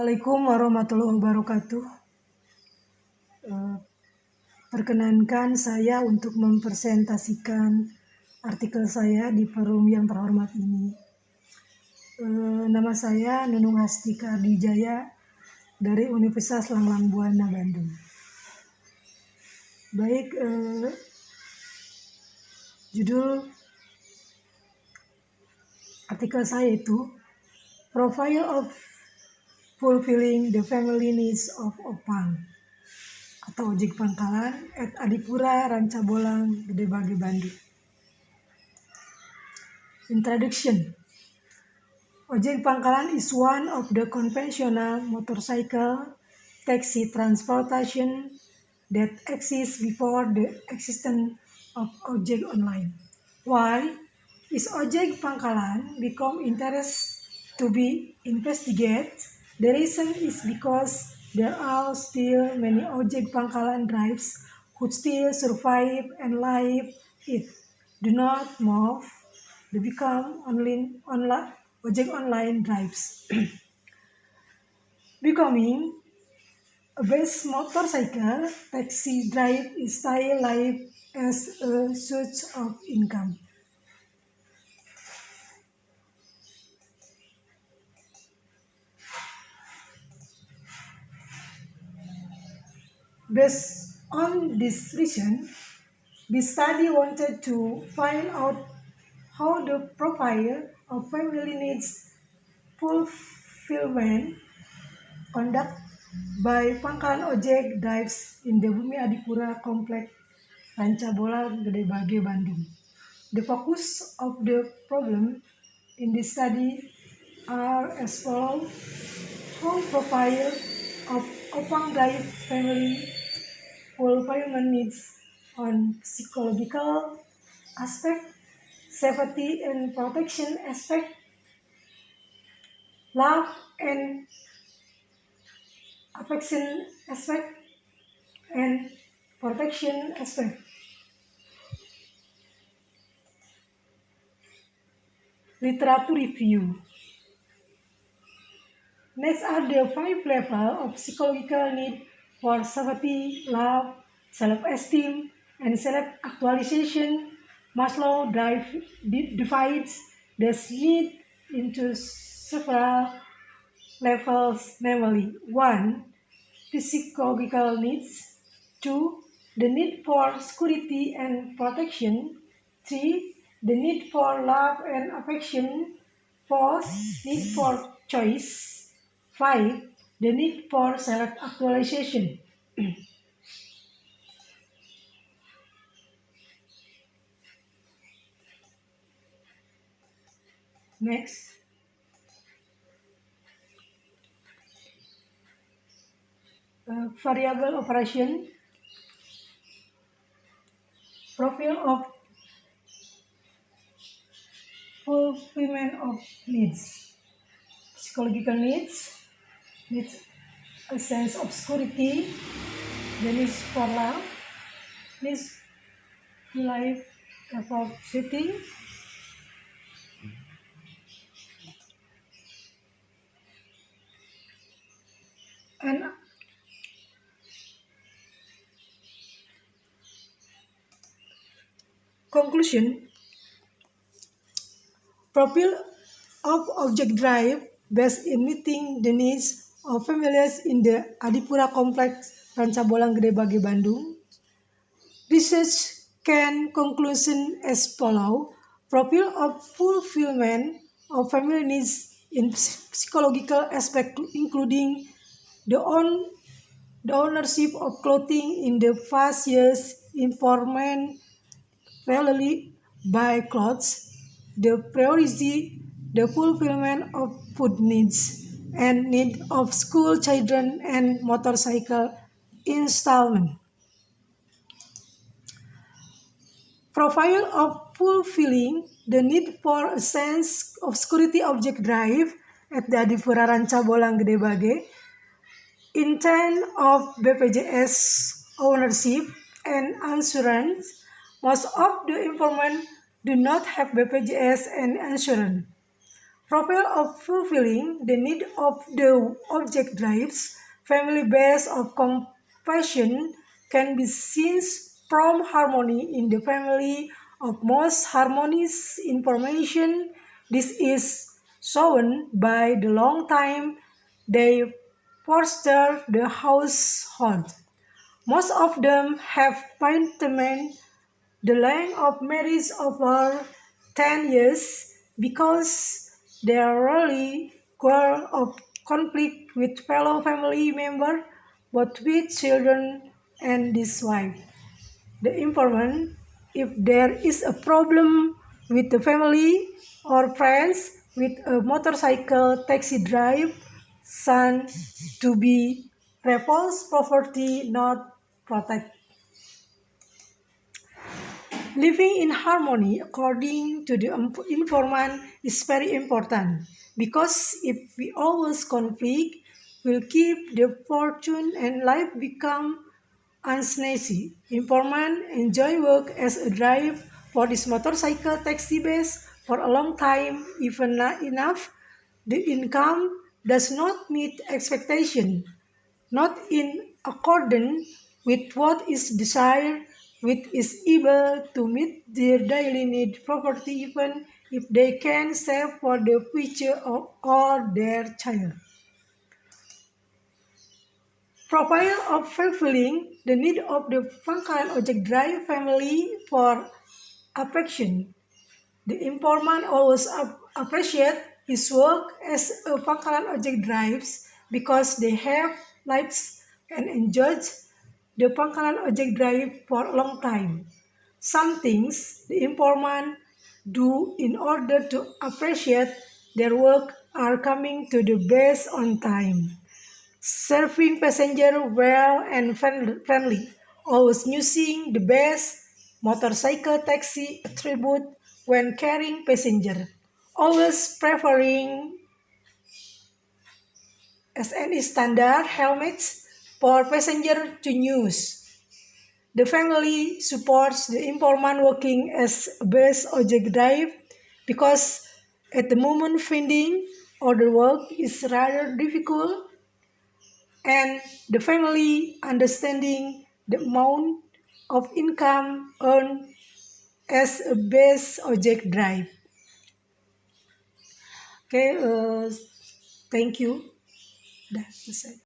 Assalamualaikum warahmatullahi wabarakatuh. Perkenankan saya untuk mempresentasikan artikel saya di forum yang terhormat ini. Nama saya Nunung Hastika Ardijaya dari Universitas Langlang Buana Bandung. Baik, judul artikel saya itu Profile of Fulfilling the Family Needs of Opang atau ojek pangkalan at Adipura Rancabolang Gedebage Bandung. Introduction. Ojek pangkalan is one of the conventional motorcycle taxi transportation that exists before the existence of ojek online. Why is ojek pangkalan become interest to be investigated? The reason is because there are still many ojek pangkalan drives who still survive and live it do not move. They become online ojek online drives. Becoming a best motorcycle taxi drive is still life as a source of income. Based on this reason, this study wanted to find out how the profile of family needs fulfillment conducted by Pangkalan Ojek drives in the Bumi Adipura Complex Rancabolang Gedebage Bandung. The focus of the problem in this study are as follows: how profile of Opang drive family fulfillment needs on psychological aspect, safety and protection aspect, love and affection aspect, and protection aspect. Literature review. Next are the 5 levels of psychological need for safety, love, self-esteem, and self-actualization. Maslow divides this need into several levels, namely 1. Physiological needs, 2. The need for security and protection, 3. The need for love and affection, 4. Need for choice, 5. The need for self-actualization. Next. Variable operation. Profile of fulfillment of needs. Psychological needs a sense of security, the needs for love, needs life about city, and conclusion. Profile of object drive based in meeting the needs of families in the Adipura Complex Rancabolang Gedebage Bandung. Research can conclusion as follow: profile of fulfillment of family needs in psychological aspect, including the ownership of clothing in the past years, informant rarely buy clothes, the priority, the fulfillment of food needs, and need of school children and motorcycle installment. Profile of fulfilling the need for a sense of security object drive at the Adipura Rancabolang Gedebage, intent of BPJS ownership and insurance. Most of the informant do not have BPJS and insurance. Profile of fulfilling the need of the object drives, family base of compassion can be seen from harmony in the family of most harmonious information. This is shown by the long time they foster the household. Most of them have maintained the length of marriage over 10 years because they are rarely quarrel of conflict with fellow family member, but with children and this wife. The informant, if there is a problem with the family or friends with a motorcycle taxi drive, son to be repulsed property not protect. Living in harmony, according to the informant, is very important because if we always conflict, we'll keep the fortune and life become unsnazzy. Informant enjoy work as a drive for this motorcycle taxi base for a long time, even not enough. The income does not meet expectation, not in accordance with what is desired, which is able to meet their daily need property even if they can save for the future of or their child. Profile of fulfilling the need of the Pangkalan Ojek Drive family for affection. The informant always appreciate his work as a Pangkalan Ojek drives because they have lives and enjoyed the Pangkalan Ojek drive for a long time. Some things the informant do in order to appreciate their work are coming to the base on time, serving passenger well and friendly, always using the best motorcycle taxi attribute when carrying passenger, always preferring SNE standard helmets for passenger to use. The family supports the informant working as a best object drive because at the moment finding other work is rather difficult and the family understanding the amount of income earned as a base object drive. Okay, thank you. Dah selesai.